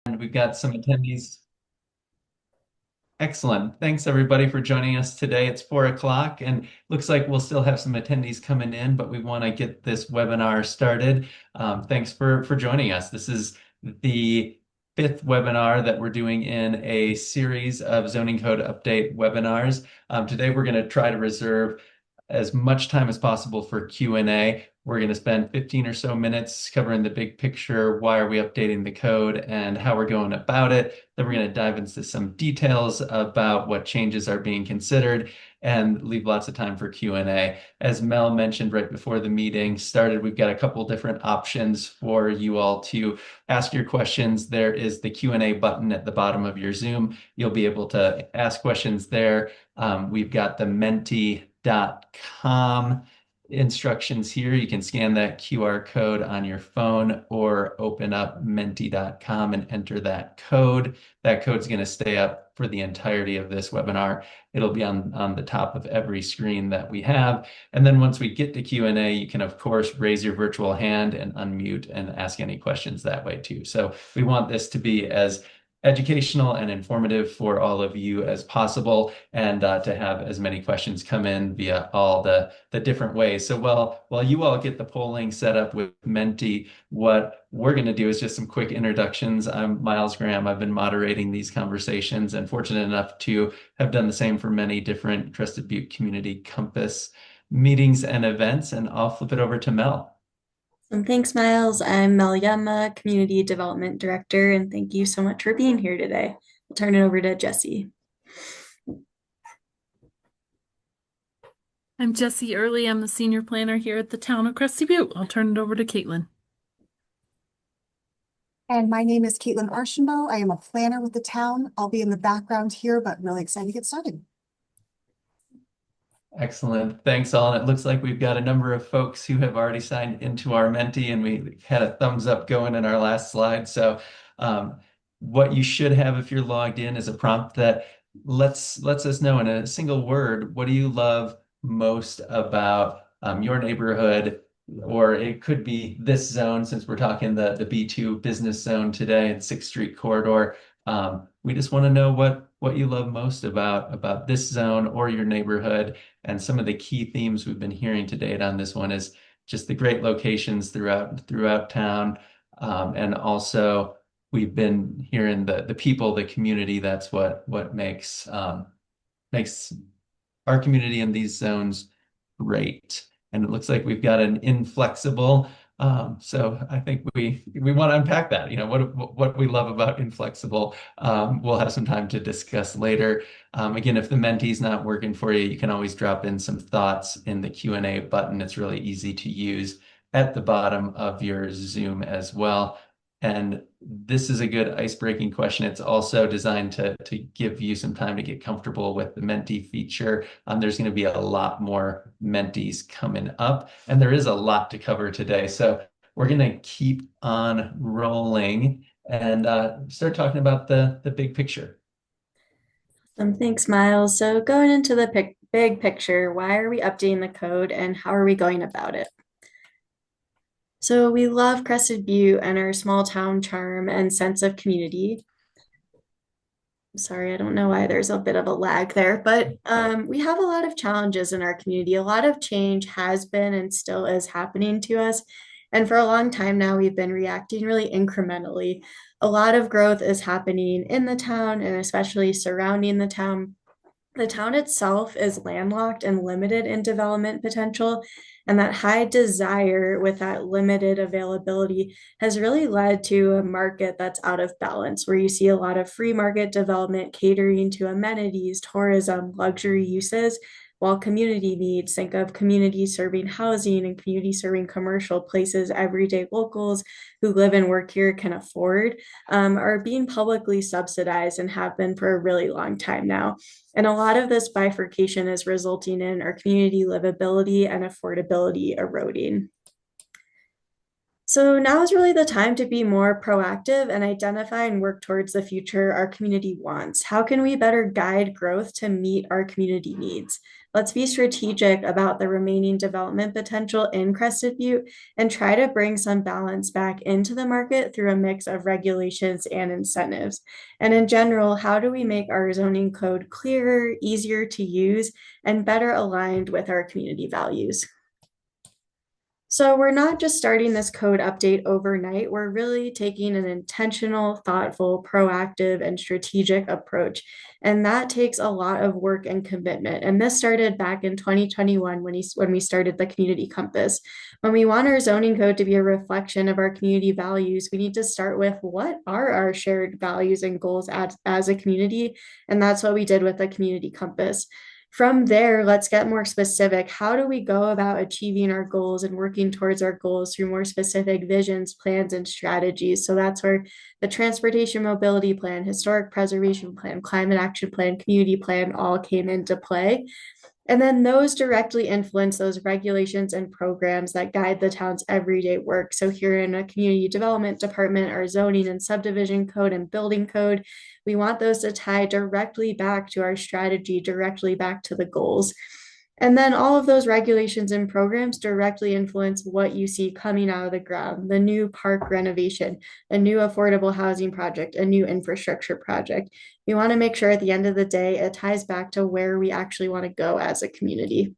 And we've got some attendees. Excellent. Thanks everybody for joining us today. It's 4 o'clock and looks like we'll still have some attendees coming in, but we want to get this webinar started. Thanks for joining us. This is the fifth webinar that we're doing in a series of zoning code update webinars. Today we're going to try to reserve as much time as possible for Q&A. We're going to spend 15 or so minutes covering the big picture, why are we updating the code, and how we're going about it. Then we're going to dive into some details about what changes are being considered and leave lots of time for Q&A. As Mel mentioned right before the meeting started, we've got a couple different options for you all to ask your questions. There is the Q&A button at the bottom of your Zoom. You'll be able to ask questions there. We've got the menti.com instructions here. You can scan that QR code on your phone or open up menti.com and enter that code. That code's going to stay up for the entirety of this webinar. It'll be on the top of every screen that we have. And then once we get to Q&A, you can, of course, raise your virtual hand and unmute and ask any questions that way too. So we want this to be as educational and informative for all of you as possible, and to have as many questions come in via all the different ways. So while you all get the polling set up with Menti, what we're going to do is just some quick introductions. I'm Miles Graham. I've been moderating these conversations and fortunate enough to have done the same for many different Crested Butte Community Compass meetings and events, and I'll flip it over to Mel. And thanks, Miles. I'm Mel Yama, Community Development Director, and thank you so much for being here today. I'll turn it over to Jesse. I'm Jessie Early. I'm the senior planner here at the town of Crested Butte. I'll turn it over to Caitlin. And my name is Caitlin Archambault. I am a planner with the town. I'll be in the background here, but really excited to get started. Excellent. Thanks, all. And it looks like we've got a number of folks who have already signed into our Menti, and we had a thumbs up going in our last slide. So what you should have if you're logged in is a prompt that lets us know in a single word, what do you love most about your neighborhood? Or it could be this zone, since we're talking the B2 business zone today and 6th Street corridor. We just want to know what you love most about this zone or your neighborhood. And some of the key themes we've been hearing to date on this one is just the great locations throughout town. And also we've been hearing the people, the community. That's what makes our community in these zones great. And it looks like we've got an inflexible. So I think we want to unpack that. You know, what we love about inflexible. We'll have some time to discuss later. Again, if the Menti's not working for you, you can always drop in some thoughts in the Q&A button. It's really easy to use at the bottom of your Zoom as well. And this is a good ice-breaking question. It's also designed to give you some time to get comfortable with the Menti feature. There's going to be a lot more Mentis coming up, and there is a lot to cover today. So we're going to keep on rolling and start talking about the big picture. Thanks, Miles. So going into the big picture, why are we updating the code and how are we going about it? So we love Crested Butte and our small town charm and sense of community. Sorry, I don't know why there's a bit of a lag there, but we have a lot of challenges in our community. A lot of change has been and still is happening to us. And for a long time now, we've been reacting really incrementally. A lot of growth is happening in the town and especially surrounding the town. The town itself is landlocked and limited in development potential, and that high desire with that limited availability has really led to a market that's out of balance, where you see a lot of free market development catering to amenities, tourism, luxury uses, while community needs, think of community serving housing and community serving commercial places everyday locals who live and work here can afford, are being publicly subsidized and have been for a really long time now. And a lot of this bifurcation is resulting in our community livability and affordability eroding. So now is really the time to be more proactive and identify and work towards the future our community wants. How can we better guide growth to meet our community needs? Let's be strategic about the remaining development potential in Crested Butte and try to bring some balance back into the market through a mix of regulations and incentives. And in general, how do we make our zoning code clearer, easier to use, and better aligned with our community values? So we're not just starting this code update overnight. We're really taking an intentional, thoughtful, proactive, and strategic approach. And that takes a lot of work and commitment. And this started back in 2021 when we started the Community Compass. When we want our zoning code to be a reflection of our community values, we need to start with what are our shared values and goals as a community. And that's what we did with the Community Compass. From there, let's get more specific. How do we go about achieving our goals and working towards our goals through more specific visions, plans, and strategies? So that's where the transportation mobility plan, historic preservation plan, climate action plan, community plan all came into play. And then those directly influence those regulations and programs that guide the town's everyday work. So here in a community development department, our zoning and subdivision code and building code, we want those to tie directly back to our strategy, directly back to the goals. And then all of those regulations and programs directly influence what you see coming out of the ground, the new park renovation, a new affordable housing project, a new infrastructure project. We want to make sure at the end of the day, it ties back to where we actually want to go as a community.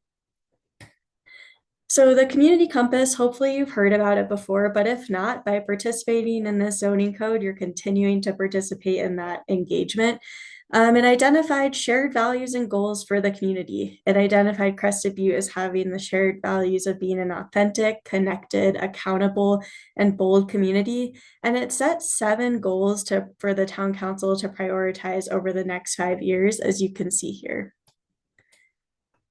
So the Community Compass, hopefully you've heard about it before, but if not, by participating in this zoning code, you're continuing to participate in that engagement. It identified shared values and goals for the community. It identified Crested Butte as having the shared values of being an authentic, connected, accountable, and bold community. And it set 7 goals for the town council to prioritize over the next 5 years, as you can see here.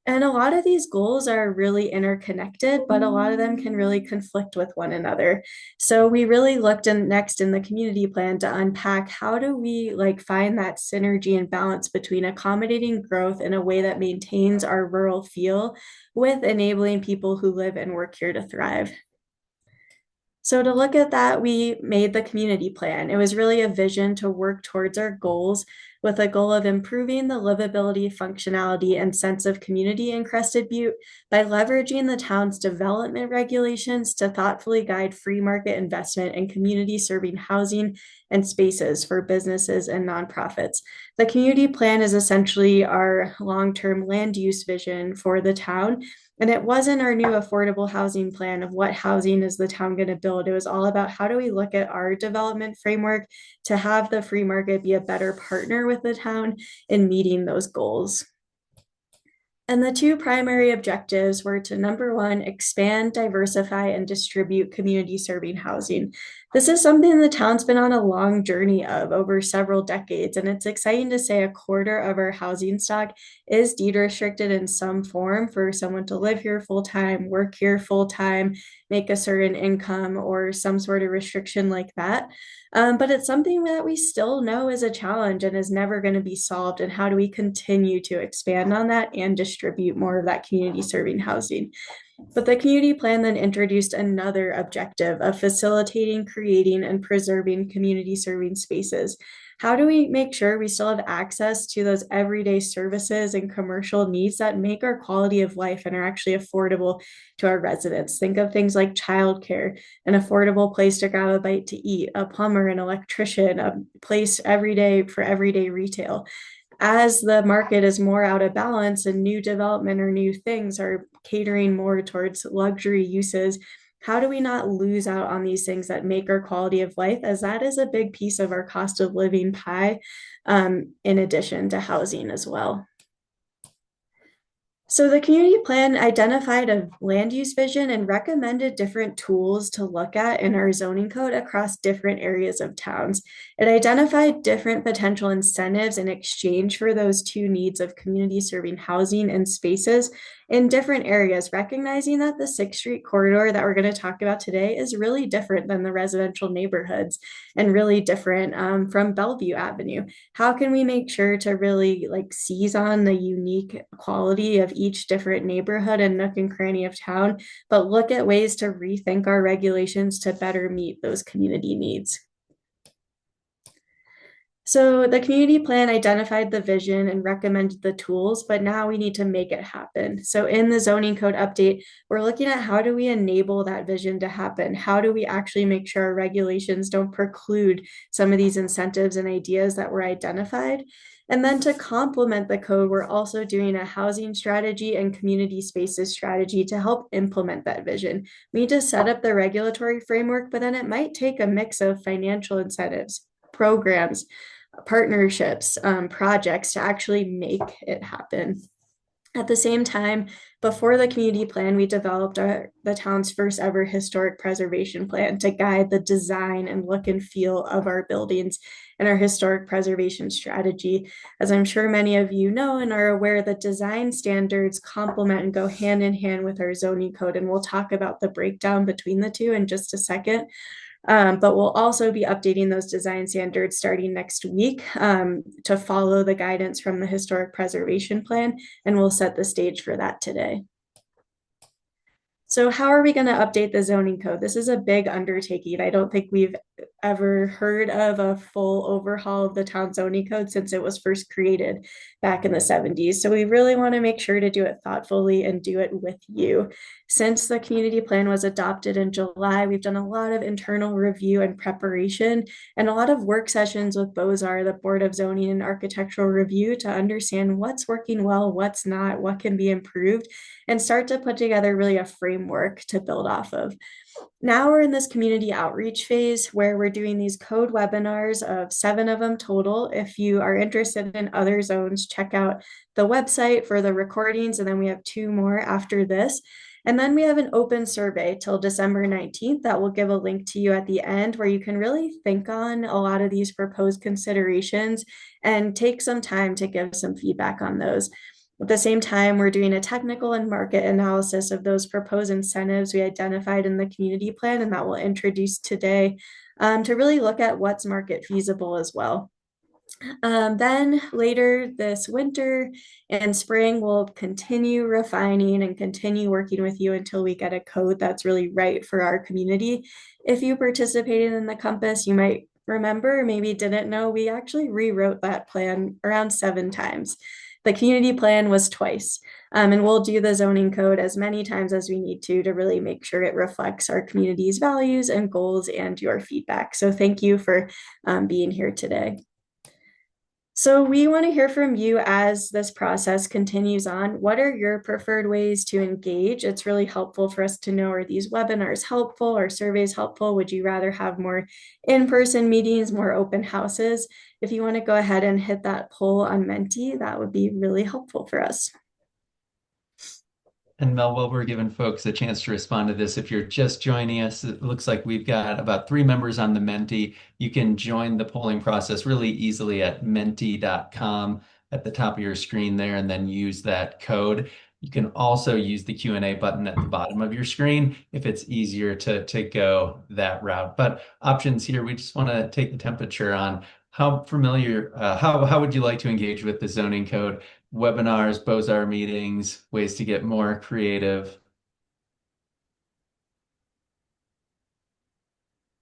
And a lot of these goals are really interconnected, but a lot of them can really conflict with one another. So we really looked next in the community plan to unpack how do we find that synergy and balance between accommodating growth in a way that maintains our rural feel with enabling people who live and work here to thrive. So to look at that, we made the community plan. It was really a vision to work towards our goals with a goal of improving the livability, functionality, and sense of community in Crested Butte by leveraging the town's development regulations to thoughtfully guide free market investment in community serving housing and spaces for businesses and nonprofits. The community plan is essentially our long-term land use vision for the town. And it wasn't our new affordable housing plan of what housing is the town going to build. It was all about how do we look at our development framework to have the free market be a better partner with the town in meeting those goals. And the 2 primary objectives were to, number 1, expand, diversify, and distribute community serving housing. This is something the town's been on a long journey of over several decades, and it's exciting to say 1/4 of our housing stock is deed restricted in some form for someone to live here full-time, work here full-time, make a certain income, or some sort of restriction like that. But it's something that we still know is a challenge and is never going to be solved. And how do we continue to expand on that and distribute more of that community serving housing? But the community plan then introduced another objective of facilitating, creating, and preserving community serving spaces. How do we make sure we still have access to those everyday services and commercial needs that make our quality of life and are actually affordable to our residents? Think of things like childcare, an affordable place to grab a bite to eat, a plumber, an electrician, a place every day for everyday retail. As the market is more out of balance and new development or new things are catering more towards luxury uses, how do we not lose out on these things that make our quality of life, as that is a big piece of our cost of living pie, in addition to housing as well. So the community plan identified a land use vision and recommended different tools to look at in our zoning code across different areas of towns. It identified different potential incentives in exchange for those 2 needs of community serving housing and spaces in different areas, recognizing that the 6th Street corridor that we're going to talk about today is really different than the residential neighborhoods and really different from Bellevue Avenue. How can we make sure to really seize on the unique quality of each different neighborhood and nook and cranny of town, but look at ways to rethink our regulations to better meet those community needs? So the community plan identified the vision and recommended the tools, but now we need to make it happen. So in the zoning code update, we're looking at how do we enable that vision to happen? How do we actually make sure our regulations don't preclude some of these incentives and ideas that were identified? And then to complement the code, we're also doing a housing strategy and community spaces strategy to help implement that vision. We need to set up the regulatory framework, but then it might take a mix of financial incentives, programs, partnerships, projects to actually make it happen. At the same time, before the community plan, we developed the town's first ever historic preservation plan to guide the design and look and feel of our buildings and our historic preservation strategy. As I'm sure many of you know and are aware, that design standards complement and go hand in hand with our zoning code. And we'll talk about the breakdown between the two in just a second. But we'll also be updating those design standards starting next week to follow the guidance from the historic preservation plan, and we'll set the stage for that today. So how are we going to update the zoning code? This is a big undertaking. I don't think we've ever heard of a full overhaul of the town zoning code since it was first created back in the 70s. So we really want to make sure to do it thoughtfully and do it with you. Since the community plan was adopted in July, we've done a lot of internal review and preparation and a lot of work sessions with BOZAR, the Board of Zoning and Architectural Review, to understand what's working well, what's not, what can be improved, and start to put together really a framework to build off of. Now we're in this community outreach phase where we're doing these code webinars, of 7 of them total. If you are interested in other zones, check out the website for the recordings, and then we have 2 more after this. And then we have an open survey till December 19th that will give a link to you at the end where you can really think on a lot of these proposed considerations and take some time to give some feedback on those. At the same time, we're doing a technical and market analysis of those proposed incentives we identified in the community plan, and that we'll introduce today to really look at what's market feasible as well. Then later this winter and spring, we'll continue refining and continue working with you until we get a code that's really right for our community. If you participated in the Compass, you might remember, maybe didn't know, we actually rewrote that plan around 7 times. The community plan was twice, and we'll do the zoning code as many times as we need to really make sure it reflects our community's values and goals and your feedback. So thank you for being here today. So we want to hear from you as this process continues on. What are your preferred ways to engage? It's really helpful for us to know, are these webinars helpful? Are surveys helpful? Would you rather have more in-person meetings, more open houses? If you want to go ahead and hit that poll on Menti, that would be really helpful for us. And Mel, while we're giving folks a chance to respond to this, if you're just joining us, it looks like we've got about 3 members on the Menti. You can join the polling process really easily at menti.com at the top of your screen there, and then use that code. You can also use the Q&A button at the bottom of your screen if it's easier to go that route. But options here, we just want to take the temperature on how familiar, how would you like to engage with the zoning code? Webinars, BOZAR meetings, ways to get more creative.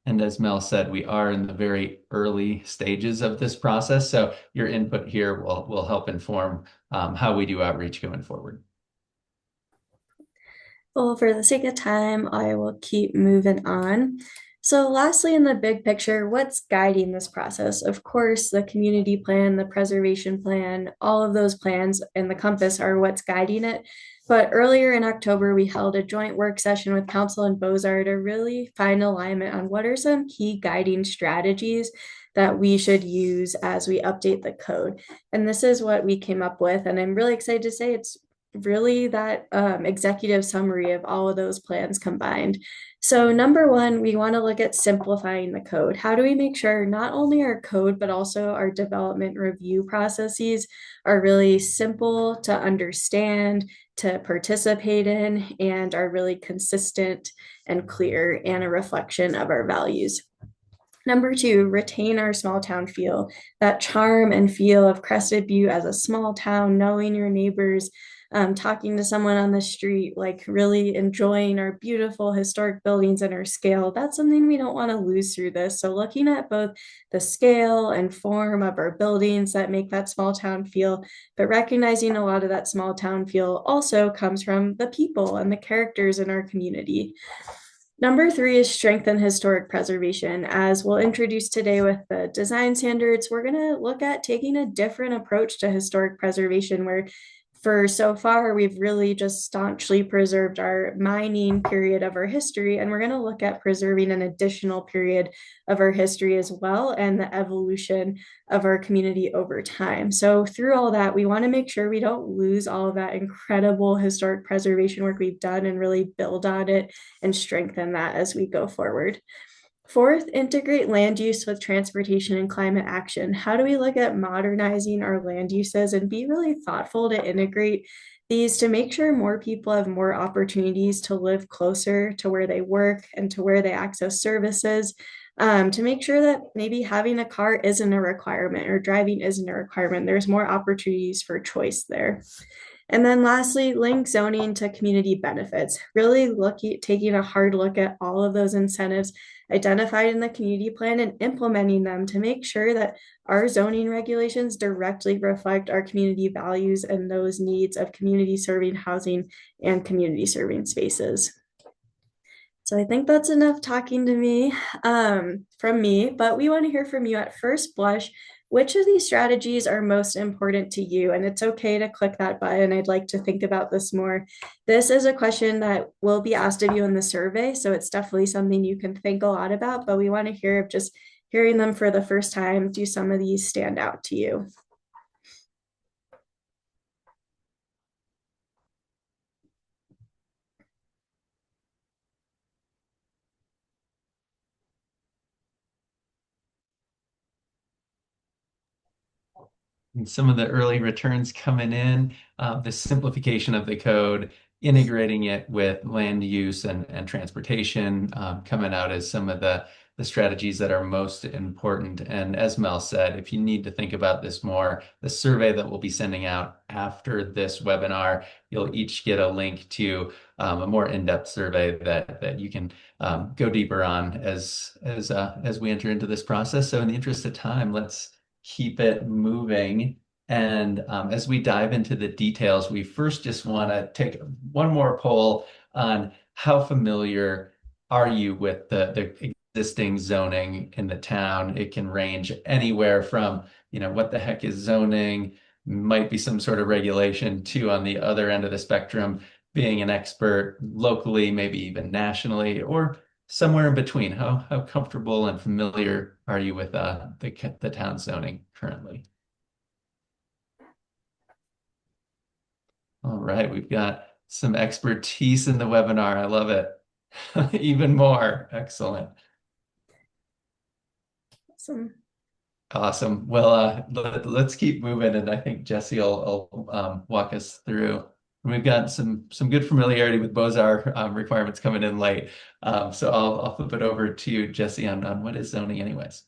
And as Mel said, we are in the very early stages of this process, so your input here will help inform how we do outreach going forward. Well, for the sake of time, I will keep moving on. So lastly, in the big picture, what's guiding this process? Of course, the community plan, the preservation plan, all of those plans and the compass are what's guiding it. But earlier in October, we held a joint work session with Council and BOZAR to really find alignment on what are some key guiding strategies that we should use as we update the code. And this is what we came up with. And I'm really excited to say it's really that executive summary of all of those plans combined. So number 1, we want to look at simplifying the code. How do we make sure not only our code, but also our development review processes are really simple to understand, to participate in, and are really consistent and clear and a reflection of our values. Number 2, retain our small town feel, that charm and feel of Crested Butte as a small town, knowing your neighbors, talking to someone on the street, like really enjoying our beautiful historic buildings and our scale. That's something we don't want to lose through this. So looking at both the scale and form of our buildings that make that small town feel, but recognizing a lot of that small town feel also comes from the people and the characters in our community. Number three is strengthen historic preservation. As we'll introduce today with the design standards, we're going to look at taking a different approach to historic preservation, where for so far, we've really just staunchly preserved our mining period of our history, and we're going to look at preserving an additional period of our history as well and the evolution of our community over time. So through all that, we want to make sure we don't lose all of that incredible historic preservation work we've done and really build on it and strengthen that as we go forward. Fourth, integrate land use with transportation and climate action. How do we look at modernizing our land uses and be really thoughtful to integrate these to make sure more people have more opportunities to live closer to where they work and to where they access services, to make sure that maybe having a car isn't a requirement or driving isn't a requirement. There's more opportunities for choice there. And then lastly, link zoning to community benefits, really taking a hard look at all of those incentives identified in the community plan and implementing them to make sure that our zoning regulations directly reflect our community values and those needs of community serving housing and community serving spaces. So I think that's enough talking to me from me, but we want to hear from you at first blush. Which of these strategies are most important to you? And it's okay to click that button. I'd like to think about this more. This is a question that will be asked of you in the survey, so it's definitely something you can think a lot about, but we want to hear of just hearing them for the first time. Do some of these stand out to you? And some of the early returns coming in, the simplification of the code, integrating it with land use and transportation, coming out as some of the strategies that are most important. And as Mel said, if you need to think about this more, the survey that we'll be sending out after this webinar, you'll each get a link to a more in-depth survey that you can go deeper on as we enter into this process. So in the interest of time, let's keep it moving. And as we dive into the details, we first just want to take one more poll on how familiar are you with the existing zoning in the town. It can range anywhere from, what the heck is zoning, might be some sort of regulation, to on the other end of the spectrum, being an expert locally, maybe even nationally, or somewhere in between. How comfortable and familiar are you with the town zoning currently? All right, we've got some expertise in the webinar. I love it. Even more. Excellent. Awesome. Awesome. Well, let's keep moving, and I think Jesse will walk us through. And we've got some good familiarity with Beaux-Arts requirements coming in late. So I'll flip it over to Jesse on what is zoning anyways.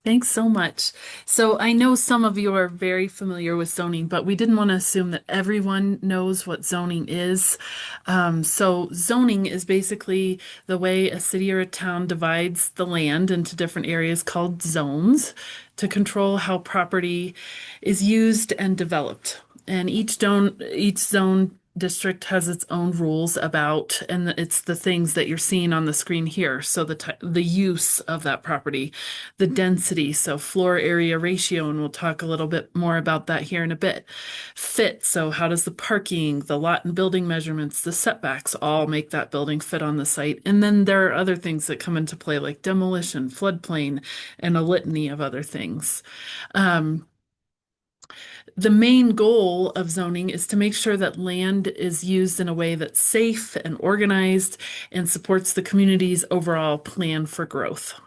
Thanks so much. So I know some of you are very familiar with zoning, but we didn't want to assume that everyone knows what zoning is. So zoning is basically the way a city or a town divides the land into different areas called zones to control how property is used and developed. And each zone district has its own rules about, and it's the things that you're seeing on the screen here. So the use of that property, the density, so floor area ratio, and we'll talk a little bit more about that here in a bit. Fit, so how does the parking, the lot and building measurements, the setbacks all make that building fit on the site? And then there are other things that come into play like demolition, floodplain, and a litany of other things. The main goal of zoning is to make sure that land is used in a way that's safe and organized and supports the community's overall plan for growth.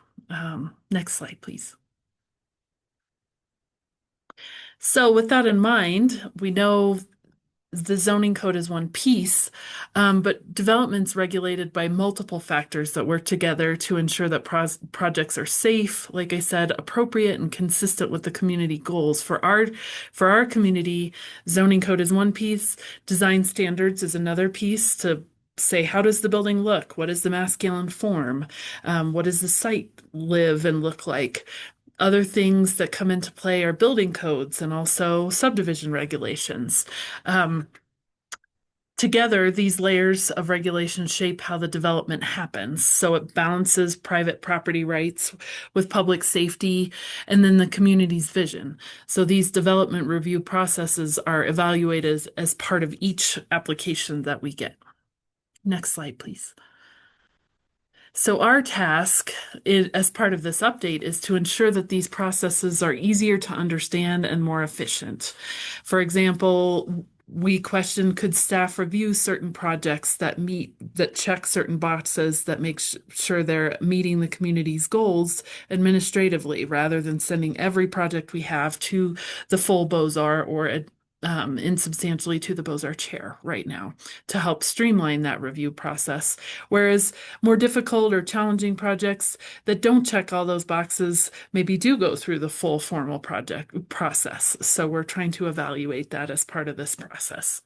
Next slide, please. So with that in mind, we know the zoning code is one piece, but development's regulated by multiple factors that work together to ensure that projects are safe, like I said, appropriate and consistent with the community goals. For our community, zoning code is one piece, design standards is another piece to say how does the building look? What is the masculine form? What does the site live and look like? Other things that come into play are building codes and also subdivision regulations. Um, Together, these layers of regulation shape how the development happens. So it balances private property rights with public safety and then the community's vision. So these development review processes are evaluated as part of each application that we get. Next slide, please. So our task as part of this update is to ensure that these processes are easier to understand and more efficient. For example, we questioned, could staff review certain projects that check certain boxes that make sure they're meeting the community's goals administratively, rather than sending every project we have to the full Beaux-Arts or insubstantially to the Beaux-Arts chair right now to help streamline that review process. Whereas more difficult or challenging projects that don't check all those boxes maybe do go through the full formal project process. So we're trying to evaluate that as part of this process.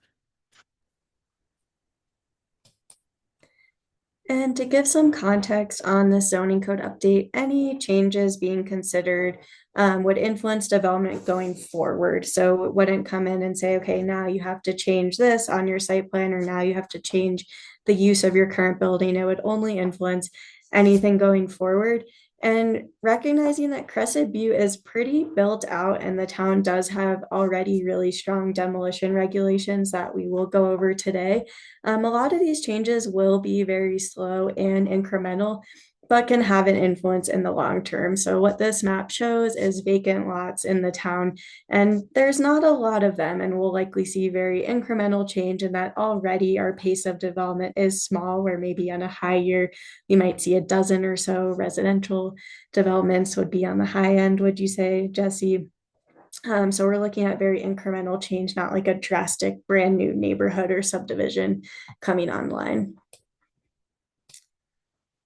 And to give some context on the zoning code update, any changes being considered would influence development going forward. So it wouldn't come in and say, okay, now you have to change this on your site plan, or now you have to change the use of your current building. It would only influence anything going forward. And recognizing that Crescent Butte is pretty built out and the town does have already really strong demolition regulations that we will go over today. A lot of these changes will be very slow and incremental, but can have an influence in the long term. So what this map shows is vacant lots in the town, and there's not a lot of them, and we'll likely see very incremental change in that already our pace of development is small, where maybe on a high year, we might see a dozen or so residential developments would be on the high end, would you say, Jesse? So we're looking at very incremental change, not like a drastic brand new neighborhood or subdivision coming online.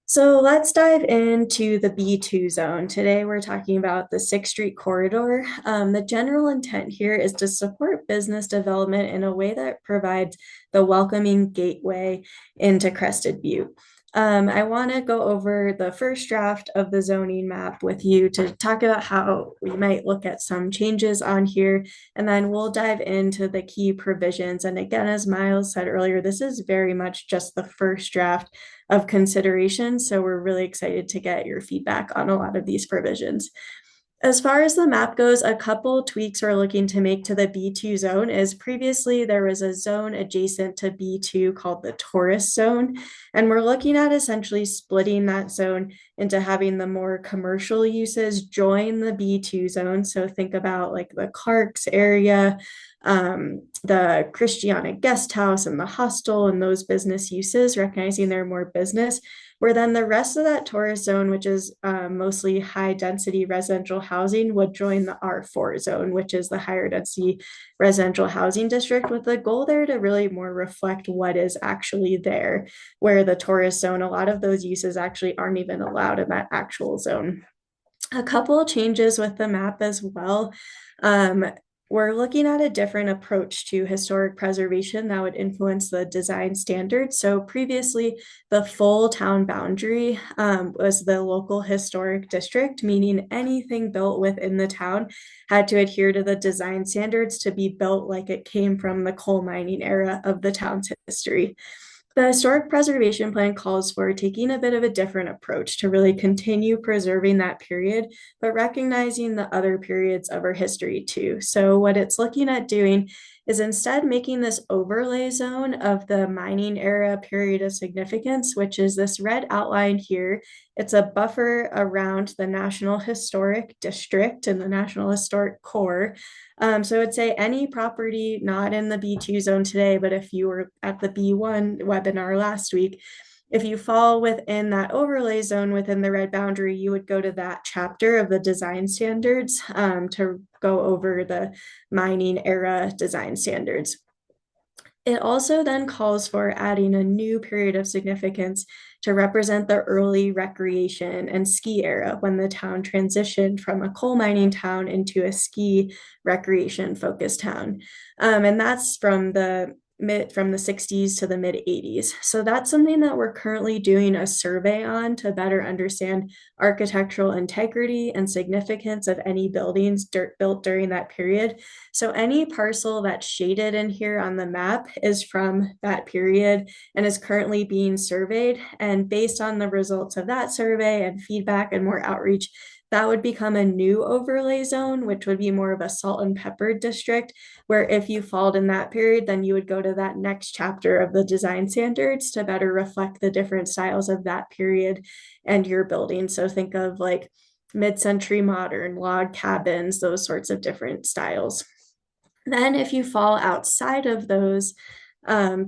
So let's dive into the B2 zone. Today, we're talking about the 6th Street corridor. The general intent here is to support business development in a way that provides the welcoming gateway into Crested Butte. I want to go over the first draft of the zoning map with you to talk about how we might look at some changes on here, and then we'll dive into the key provisions. And again, as Miles said earlier, this is very much just the first draft of consideration. So we're really excited to get your feedback on a lot of these provisions. As far as the map goes, a couple tweaks we're looking to make to the B2 zone is previously there was a zone adjacent to B2 called the tourist zone. And we're looking at essentially splitting that zone into having the more commercial uses join the B2 zone. So think about like the Clark's area, the Christiana guest house and the hostel and those business uses, recognizing they're more business, where then the rest of that tourist zone, which is mostly high density residential housing, would join the R4 zone, which is the higher density residential housing district, with the goal there to really more reflect what is actually there, where the tourist zone, a lot of those uses actually aren't even allowed in that actual zone. A couple of changes with the map as well. We're looking at a different approach to historic preservation that would influence the design standards. So previously, the full town boundary was the local historic district, meaning anything built within the town had to adhere to the design standards to be built like it came from the coal mining era of the town's history. The historic preservation plan calls for taking a bit of a different approach to really continue preserving that period, but recognizing the other periods of our history too. So what it's looking at doing is instead making this overlay zone of the mining era period of significance, which is this red outline here. It's a buffer around the National Historic District and the National Historic Core. So I would say any property not in the B2 zone today, but if you were at the B1 webinar last week, if you fall within that overlay zone within the red boundary, you would go to that chapter of the design standards to go over the mining era design standards. It also then calls for adding a new period of significance to represent the early recreation and ski era when the town transitioned from a coal mining town into a ski recreation focused town. And that's from the 60s to the mid 80s. So that's something that we're currently doing a survey on to better understand architectural integrity and significance of any buildings built during that period. So any parcel that's shaded in here on the map is from that period and is currently being surveyed. And based on the results of that survey and feedback and more outreach, that would become a new overlay zone, which would be more of a salt and pepper district, where if you fall in that period, then you would go to that next chapter of the design standards to better reflect the different styles of that period and your building. So think of like mid-century modern, log cabins, those sorts of different styles. Then, if you fall outside of those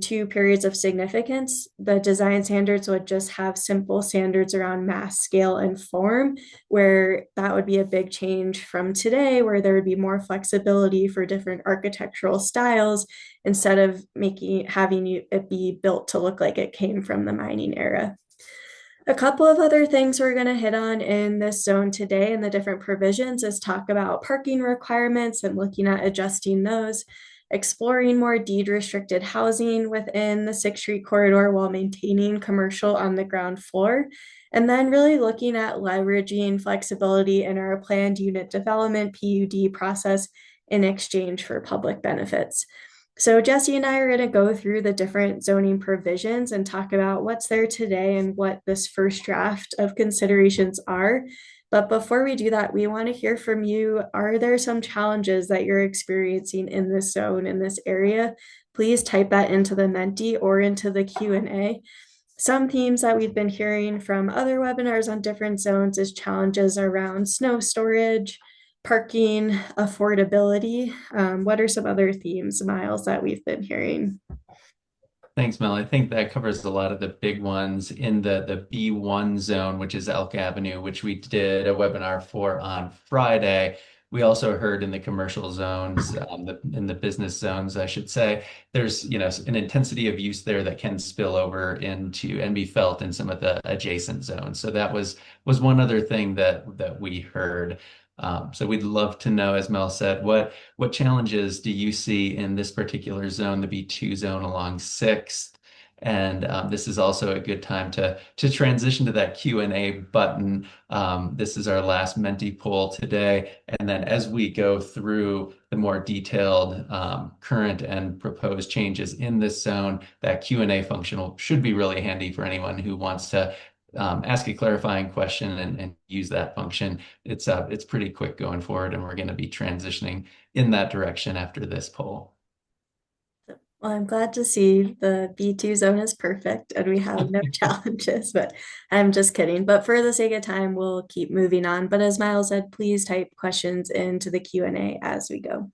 two periods of significance, the design standards would just have simple standards around mass, scale, and form, where that would be a big change from today, where there would be more flexibility for different architectural styles instead of having it be built to look like it came from the mining era. A couple of other things we're going to hit on in this zone today and the different provisions is talk about parking requirements and looking at adjusting those, exploring more deed restricted housing within the 6th Street corridor while maintaining commercial on the ground floor, and then really looking at leveraging flexibility in our planned unit development PUD process in exchange for public benefits. So Jesse and I are going to go through the different zoning provisions and talk about what's there today and what this first draft of considerations are. But before we do that, we want to hear from you. Are there some challenges that you're experiencing in this zone, in this area? Please type that into the Menti or into the Q&A. Some themes that we've been hearing from other webinars on different zones is challenges around snow storage, parking, affordability. What are some other themes, Miles, that we've been hearing? Thanks, Mel. I think that covers a lot of the big ones in the B1 zone, which is Elk Avenue, which we did a webinar for on Friday. We also heard in the commercial zones, in the business zones, I should say, there's an intensity of use there that can spill over into and be felt in some of the adjacent zones. So that was one other thing that we heard. So we'd love to know, as Mel said, what challenges do you see in this particular zone, the B2 zone along 6th? And this is also a good time to transition to that Q&A button. This is our last Menti poll today. And then as we go through the more detailed current and proposed changes in this zone, that Q&A function should be really handy for anyone who wants to ask a clarifying question and use that function. It's pretty quick going forward, and we're going to be transitioning in that direction after this poll. Well, I'm glad to see the B2 zone is perfect and we have no challenges, but I'm just kidding. But for the sake of time, we'll keep moving on. But as Miles said, please type questions into the Q&A as we go.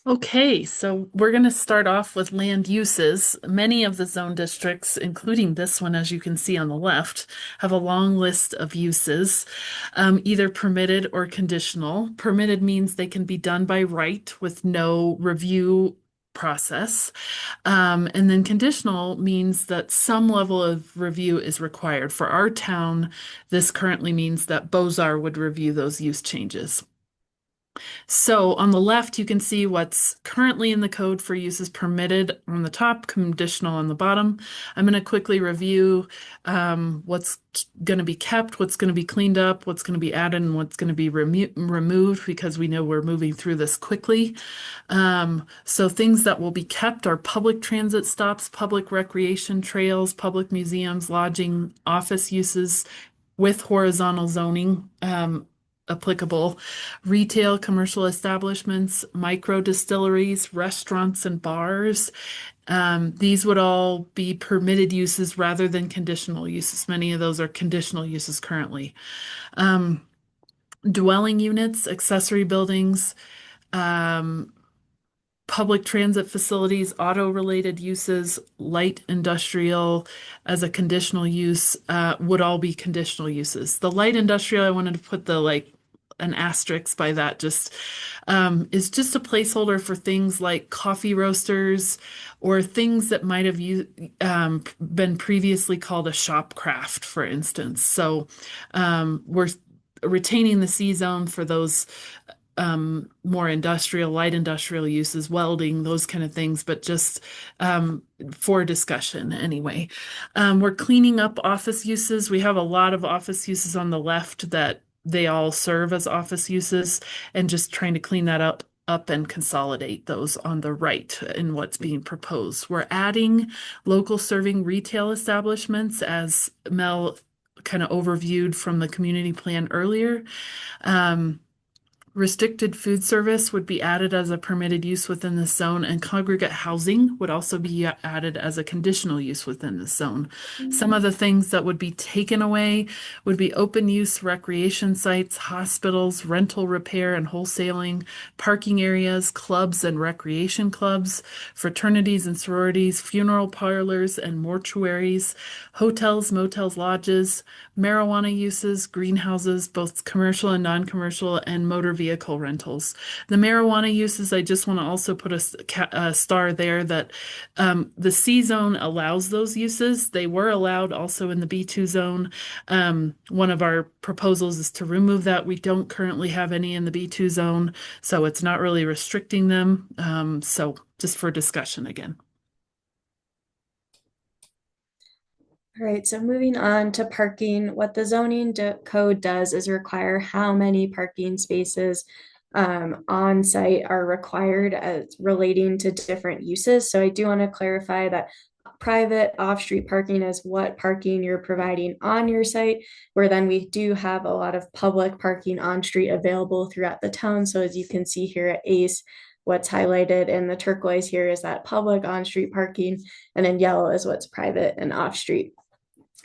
Okay, so we're going to start off with land uses. Many of the zone districts, including this one, as you can see on the left, have a long list of uses, either permitted or conditional. Permitted means they can be done by right with no review process. And then conditional means that some level of review is required. For our town, this currently means that Bozar would review those use changes. So on the left, you can see what's currently in the code for uses permitted on the top, conditional on the bottom. I'm going to quickly review what's going to be kept, what's going to be cleaned up, what's going to be added, and what's going to be removed because we know we're moving through this quickly. So things that will be kept are public transit stops, public recreation trails, public museums, lodging, office uses with horizontal zoning. Applicable, retail, commercial establishments, micro distilleries, restaurants, and bars. These would all be permitted uses rather than conditional uses. Many of those are conditional uses currently. Dwelling units, accessory buildings, public transit facilities, auto-related uses, light industrial as a conditional use would all be conditional uses. The light industrial, I wanted to put the an asterisk by that, just is just a placeholder for things like coffee roasters or things that might have been previously called a shop craft, for instance. So we're retaining the C zone for those more industrial, light industrial uses, welding, those kind of things, but just for discussion anyway. We're cleaning up office uses. We have a lot of office uses on the left that they all serve as office uses, and just trying to clean that up and consolidate those on the right in what's being proposed. We're adding local serving retail establishments, as Mel kind of overviewed from the community plan earlier. Restricted food service would be added as a permitted use within the zone, and congregate housing would also be added as a conditional use within the zone. Some of the things that would be taken away would be open use recreation sites, hospitals, rental, repair, and wholesaling, parking areas, clubs and recreation clubs, fraternities and sororities, funeral parlors and mortuaries, hotels, motels, lodges, marijuana uses, greenhouses, both commercial and non-commercial, and motor vehicle rentals. The marijuana uses, I just want to also put a star there that the C zone allows those uses. They were allowed also in the B2 zone. One of our proposals is to remove that. We don't currently have any in the B2 zone, so it's not really restricting them. So just for discussion again. All right, so moving on to parking, what the zoning code does is require how many parking spaces on site are required as relating to different uses. So I do want to clarify that private off-street parking is what parking you're providing on your site, where then we do have a lot of public parking on street available throughout the town. So as you can see here at ACE, what's highlighted in the turquoise here is that public on-street parking, and in yellow is what's private and off-street.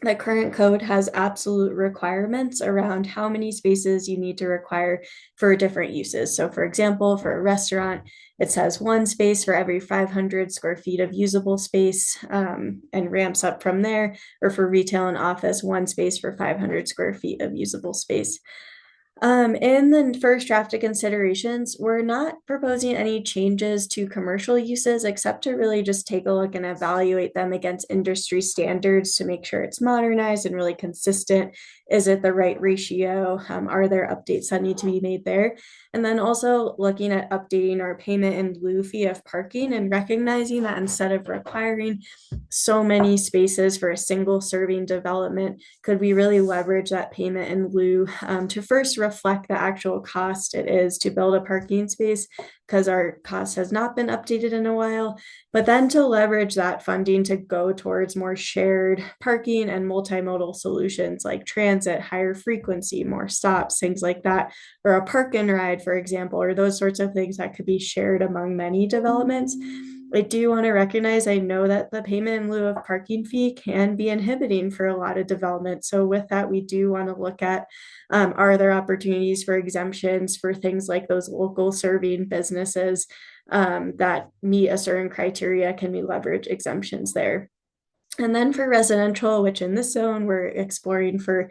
The current code has absolute requirements around how many spaces you need to require for different uses. So for example, for a restaurant, it says 1 space for every 500 square feet of usable space, and ramps up from there. Or for retail and office, 1 space for 500 square feet of usable space. In the first draft of considerations, we're not proposing any changes to commercial uses except to really just take a look and evaluate them against industry standards to make sure it's modernized and really consistent. Is it the right ratio? Are there updates that need to be made there? And then also looking at updating our payment in lieu fee of parking and recognizing that instead of requiring so many spaces for a single serving development, could we really leverage that payment in lieu to first reflect the actual cost it is to build a parking space, because our cost has not been updated in a while, but then to leverage that funding to go towards more shared parking and multimodal solutions like transit, higher frequency, more stops, things like that, or a park and ride, for example, or those sorts of things that could be shared among many developments. I do want to recognize, I know that the payment in lieu of parking fee can be inhibiting for a lot of development. So with that, we do want to look at, are there opportunities for exemptions for things like those local serving businesses that meet a certain criteria? Can we leverage exemptions there? And then for residential, which in this zone, we're exploring for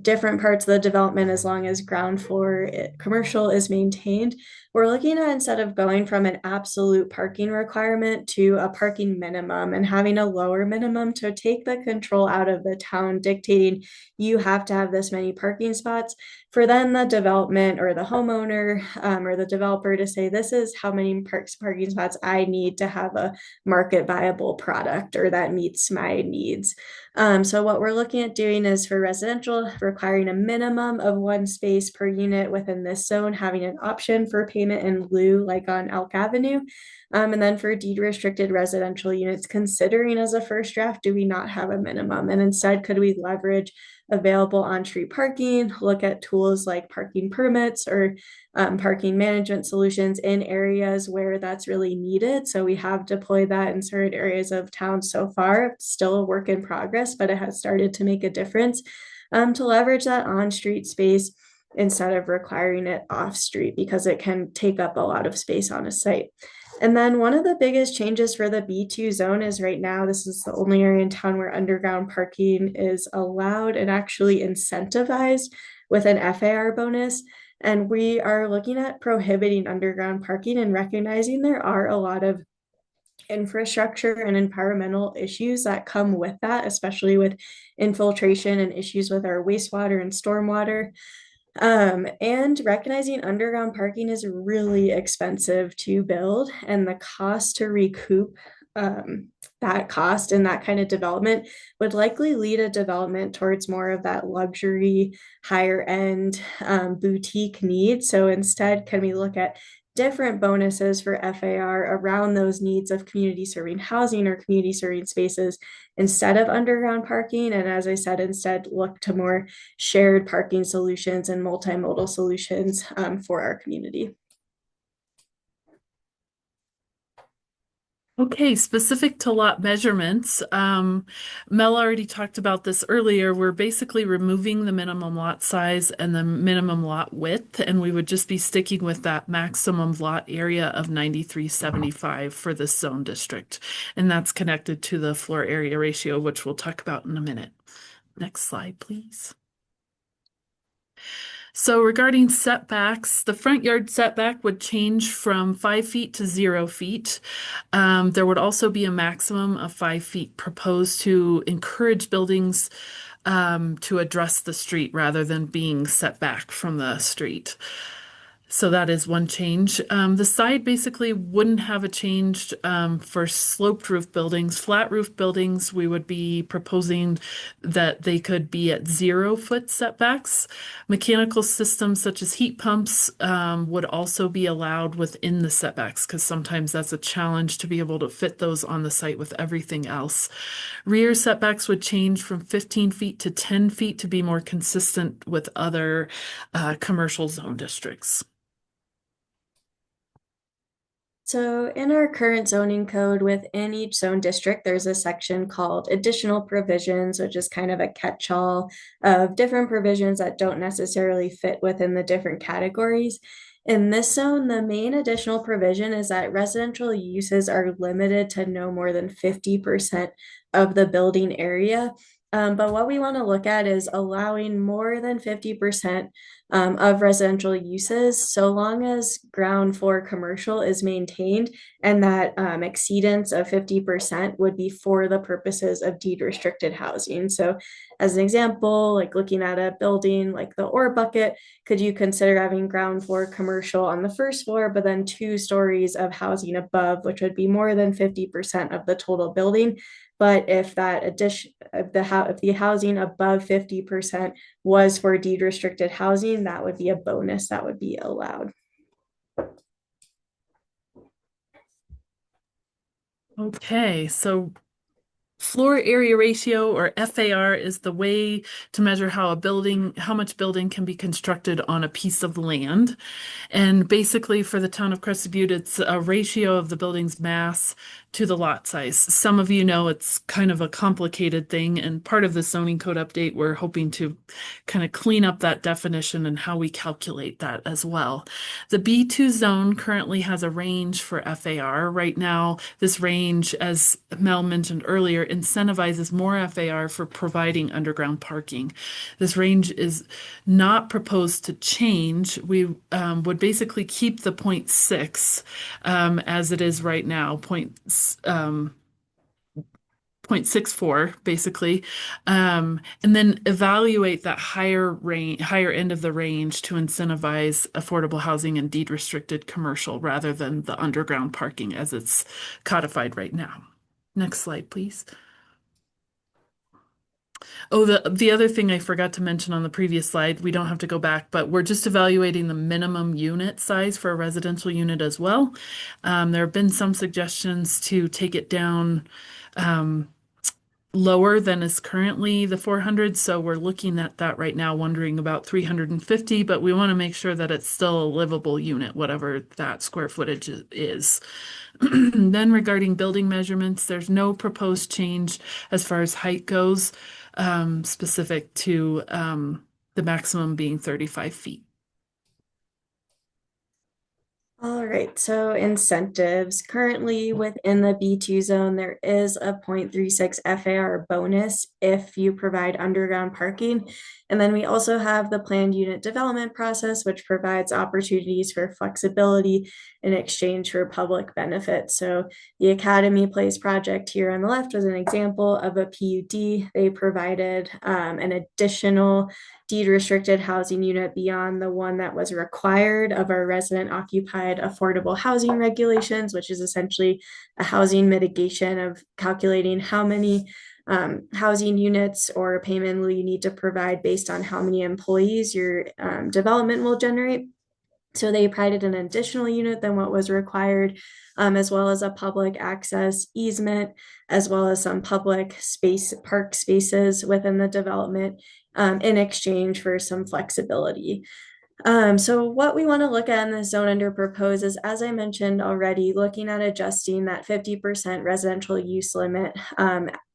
different parts of the development as long as ground floor commercial is maintained. We're looking at, instead of going from an absolute parking requirement to a parking minimum and having a lower minimum to take the control out of the town dictating you have to have this many parking spots, for then the development or the homeowner or the developer to say, this is how many parking spots I need to have a market viable product or that meets my needs. So what we're looking at doing is for residential, requiring a minimum of 1 space per unit within this zone, having an option for payment in lieu, like on Elk Avenue. And then for deed restricted residential units, considering as a first draft, do we not have a minimum? And instead, could we leverage available on-street parking, look at tools like parking permits or parking management solutions in areas where that's really needed? So we have deployed that in certain areas of town so far. It's still a work in progress, but it has started to make a difference to leverage that on-street space instead of requiring it off-street, because it can take up a lot of space on a site. And then one of the biggest changes for the B2 zone is right now, this is the only area in town where underground parking is allowed and actually incentivized, with an FAR bonus. And we are looking at prohibiting underground parking and recognizing there are a lot of infrastructure and environmental issues that come with that, especially with infiltration and issues with our wastewater and stormwater. And recognizing underground parking is really expensive to build, and the cost to recoup that cost and that kind of development would likely lead a development towards more of that luxury, higher end boutique need. So instead, can we look at different bonuses for FAR around those needs of community serving housing or community serving spaces instead of underground parking? And as I said, instead look to more shared parking solutions and multimodal solutions for our community. Okay, specific to lot measurements, Mel already talked about this earlier. We're basically removing the minimum lot size and the minimum lot width, and we would just be sticking with that maximum lot area of 9375 for this zone district. And that's connected to the floor area ratio, which we'll talk about in a minute. Next slide, please. So regarding setbacks, the front yard setback would change from 5 feet to 0 feet. There would also be a maximum of 5 feet proposed to encourage buildings to address the street rather than being set back from the street. So that is one change. The side basically wouldn't have a change for sloped roof buildings. Flat roof buildings, we would be proposing that they could be at 0 foot setbacks. Mechanical systems such as heat pumps would also be allowed within the setbacks because sometimes that's a challenge to be able to fit those on the site with everything else. Rear setbacks would change from 15 feet to 10 feet to be more consistent with other commercial zone districts. So in our current zoning code, within each zone district, there's a section called additional provisions, which is kind of a catch-all of different provisions that don't necessarily fit within the different categories. In this zone, the main additional provision is that residential uses are limited to no more than 50% of the building area. But what we want to look at is allowing more than 50% of residential uses, so long as ground floor commercial is maintained, and that exceedance of 50% would be for the purposes of deed restricted housing. So as an example, like looking at a building like the Ore Bucket, could you consider having ground floor commercial on the first floor, but then 2 stories of housing above, which would be more than 50% of the total building? But if that addition, if the housing above 50% was for deed restricted housing, that would be a bonus that would be allowed. Okay, so floor area ratio, or FAR, is the way to measure how much building can be constructed on a piece of land. And basically for the town of Crested Butte, it's a ratio of the building's mass to the lot size. Some of you know it's kind of a complicated thing, and part of the zoning code update, we're hoping to kind of clean up that definition and how we calculate that as well. The B2 zone currently has a range for FAR. Right now, this range, as Mel mentioned earlier, incentivizes more FAR for providing underground parking. This range is not proposed to change. We would basically keep the 0.6 as it is right now, 0.64 basically, and then evaluate that higher end of the range to incentivize affordable housing and deed restricted commercial rather than the underground parking as it's codified right now. Next slide, please. Oh, the other thing I forgot to mention on the previous slide, we don't have to go back, but we're just evaluating the minimum unit size for a residential unit as well. There have been some suggestions to take it down lower than is currently the 400. So we're looking at that right now, wondering about 350, but we want to make sure that it's still a livable unit, whatever that square footage is. Then regarding building measurements, there's no proposed change as far as height goes, specific to the maximum being 35 feet. All right, so incentives. Currently within the B2 zone, there is a 0.36 FAR bonus if you provide underground parking. And then we also have the planned unit development process, which provides opportunities for flexibility in exchange for public benefit. So the Academy Place project here on the left was an example of a PUD. They provided an additional deed restricted housing unit beyond the one that was required of our resident occupied affordable housing regulations, which is essentially a housing mitigation of calculating how many housing units or payment will you need to provide based on how many employees your development will generate. So they provided an additional unit than what was required, as well as a public access easement, as well as some public space, park spaces within the development, in exchange for some flexibility. So what we want to look at in the zone under proposed is, as I mentioned already, looking at adjusting that 50% residential use limit.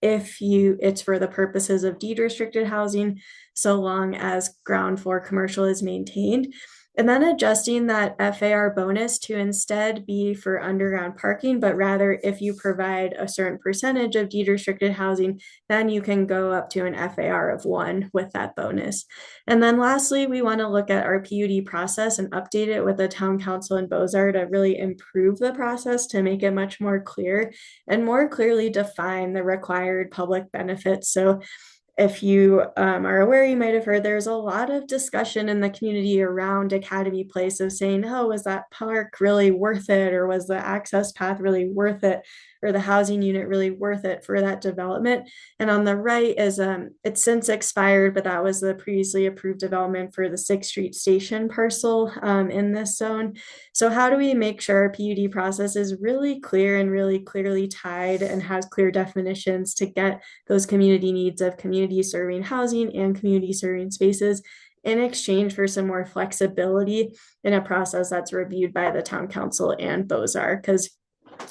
It's for the purposes of deed restricted housing, so long as ground floor commercial is maintained. And then adjusting that FAR bonus to instead be for underground parking, but rather if you provide a certain percentage of deed restricted housing, then you can go up to an FAR of 1 with that bonus. And then lastly, we want to look at our PUD process and update it with the town council and Bozar to really improve the process to make it much more clear and more clearly define the required public benefits. So if you are aware, you might have heard there's a lot of discussion in the community around Academy Place of saying, oh, was that park really worth it? Or was the access path really worth it? Or the housing unit really worth it for that development? And on the right is, it's since expired, but that was the previously approved development for the 6th Street Station parcel in this zone. So how do we make sure our PUD process is really clear and really clearly tied and has clear definitions to get those community needs of community serving housing and community serving spaces in exchange for some more flexibility in a process that's reviewed by the town council and Bozar? Because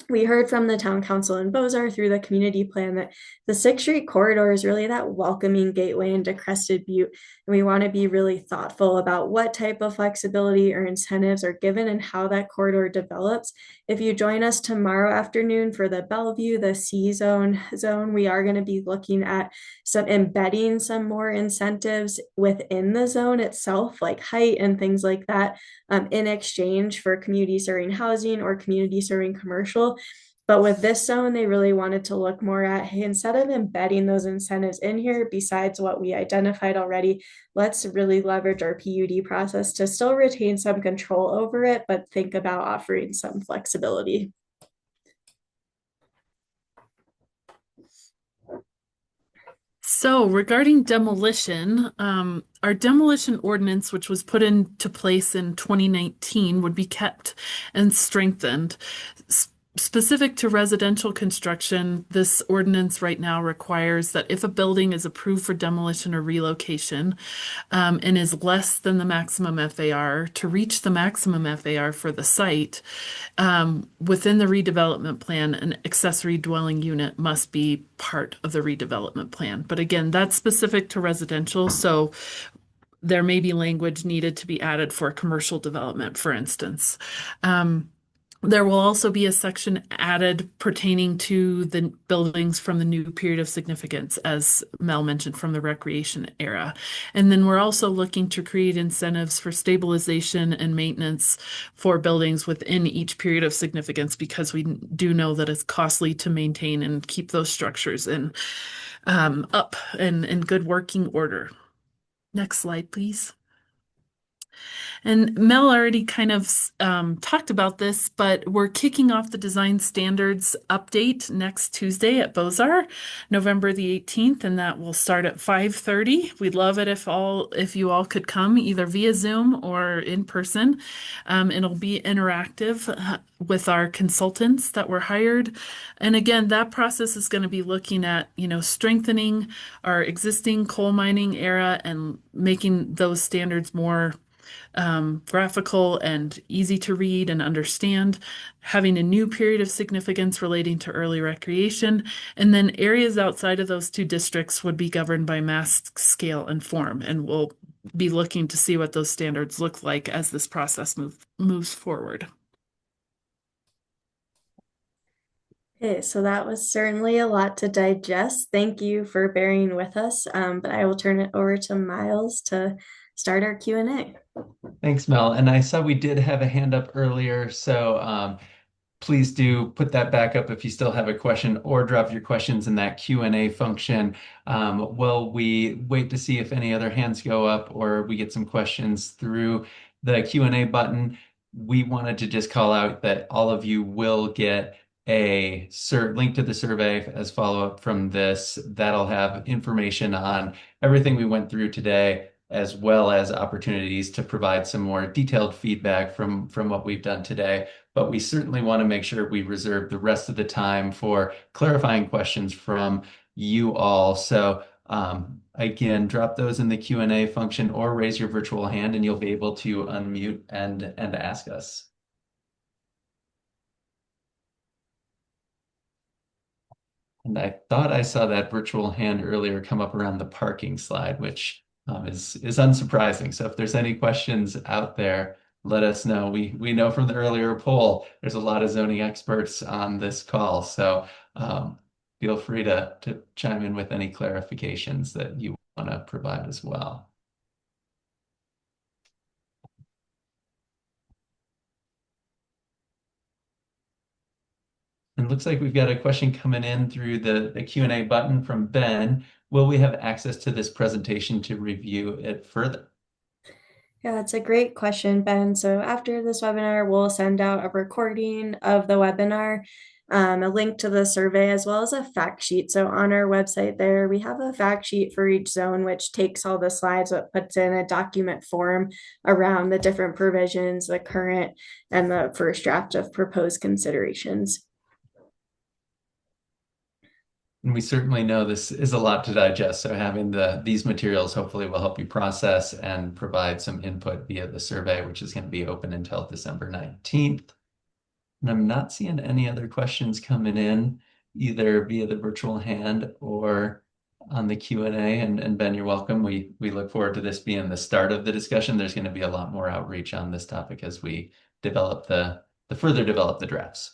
we heard from the town council and Bozar through the community plan that the 6th Street corridor is really that welcoming gateway into Crested Butte. And we want to be really thoughtful about what type of flexibility or incentives are given and how that corridor develops. If you join us tomorrow afternoon for the Bellevue, the C zone, we are going to be looking at embedding some more incentives within the zone itself, like height and things like that, in exchange for community serving housing or community serving commercial. But with this zone, they really wanted to look more at, hey, instead of embedding those incentives in here, besides what we identified already, let's really leverage our PUD process to still retain some control over it, but think about offering some flexibility. So regarding demolition, our demolition ordinance, which was put into place in 2019, would be kept and strengthened. Specific to residential construction, this ordinance right now requires that if a building is approved for demolition or relocation, and is less than the maximum FAR, to reach the maximum FAR for the site, within the redevelopment plan, an accessory dwelling unit must be part of the redevelopment plan. But again, that's specific to residential, so there may be language needed to be added for commercial development, for instance. There will also be a section added pertaining to the buildings from the new period of significance, as Mel mentioned, from the recreation era. And then we're also looking to create incentives for stabilization and maintenance for buildings within each period of significance, because we do know that it's costly to maintain and keep those structures up and in good working order. Next slide, please. And Mel already kind of talked about this, but we're kicking off the design standards update next Tuesday at Bozar, November the 18th, and that will start at 5:30. We'd love it if you all could come either via Zoom or in person. It'll be interactive with our consultants that were hired. And again, that process is going to be looking at, strengthening our existing coal mining era and making those standards more graphical and easy to read and understand, having a new period of significance relating to early recreation, and then areas outside of those two districts would be governed by mass scale and form, and we'll be looking to see what those standards look like as this process moves forward. Okay, so that was certainly a lot to digest. Thank you for bearing with us. But I will turn it over to Miles to start our Q&A. Thanks, Mel. And I saw we did have a hand up earlier, so please do put that back up if you still have a question or drop your questions in that Q&A function. While we wait to see if any other hands go up or we get some questions through the Q&A button, we wanted to just call out that all of you will get a link to the survey as follow-up from this. That'll have information on everything we went through today, as well as opportunities to provide some more detailed feedback from what we've done today. But we certainly want to make sure we reserve the rest of the time for clarifying questions from you all. So again, drop those in the Q&A function or raise your virtual hand and you'll be able to unmute and ask us. And I thought I saw that virtual hand earlier come up around the parking slide, which is unsurprising. So if there's any questions out there, let us know. We know from the earlier poll, there's a lot of zoning experts on this call. So feel free to chime in with any clarifications that you want to provide as well. And it looks like we've got a question coming in through the Q&A button from Ben. Will we have access to this presentation to review it further? Yeah, it's a great question, Ben. So after this webinar, we'll send out a recording of the webinar, a link to the survey, as well as a fact sheet. So on our website there, we have a fact sheet for each zone, which takes all the slides, but puts in a document form around the different provisions, the current and the first draft of proposed considerations. And we certainly know this is a lot to digest, so having these materials hopefully will help you process and provide some input via the survey, which is going to be open until December 19th. And I'm not seeing any other questions coming in, either via the virtual hand or on the Q&A. And Ben, you're welcome. We look forward to this being the start of the discussion. There's going to be a lot more outreach on this topic as we develop further develop the drafts.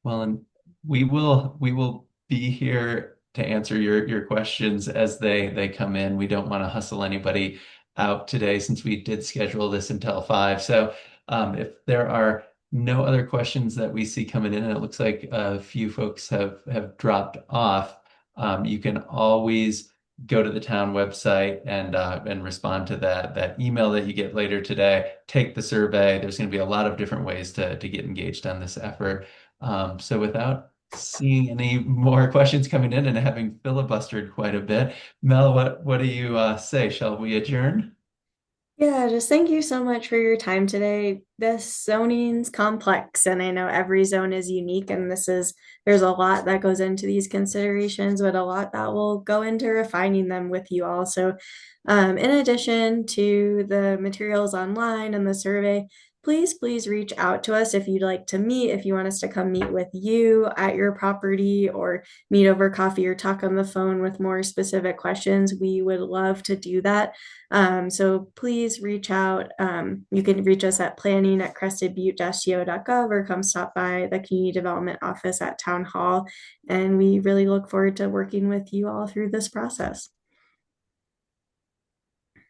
Well, and we will be here to answer your questions as they come in. We don't want to hustle anybody out today since we did schedule this until 5. So if there are no other questions that we see coming in, and it looks like a few folks have dropped off, you can always go to the town website and respond to that email that you get later today. Take the survey. There's going to be a lot of different ways to get engaged on this effort. So without seeing any more questions coming in and having filibustered quite a bit, Mel, what do you say? Shall we adjourn? Yeah, just thank you so much for your time today. This zoning's complex, and I know every zone is unique, and there's a lot that goes into these considerations, but a lot that will go into refining them with you all. So, in addition to the materials online and the survey, please reach out to us if you'd like to meet, if you want us to come meet with you at your property or meet over coffee or talk on the phone with more specific questions. We would love to do that. So please reach out. You can reach us at planning@crestedbutte-go.gov or come stop by the community development office at Town Hall. And we really look forward to working with you all through this process.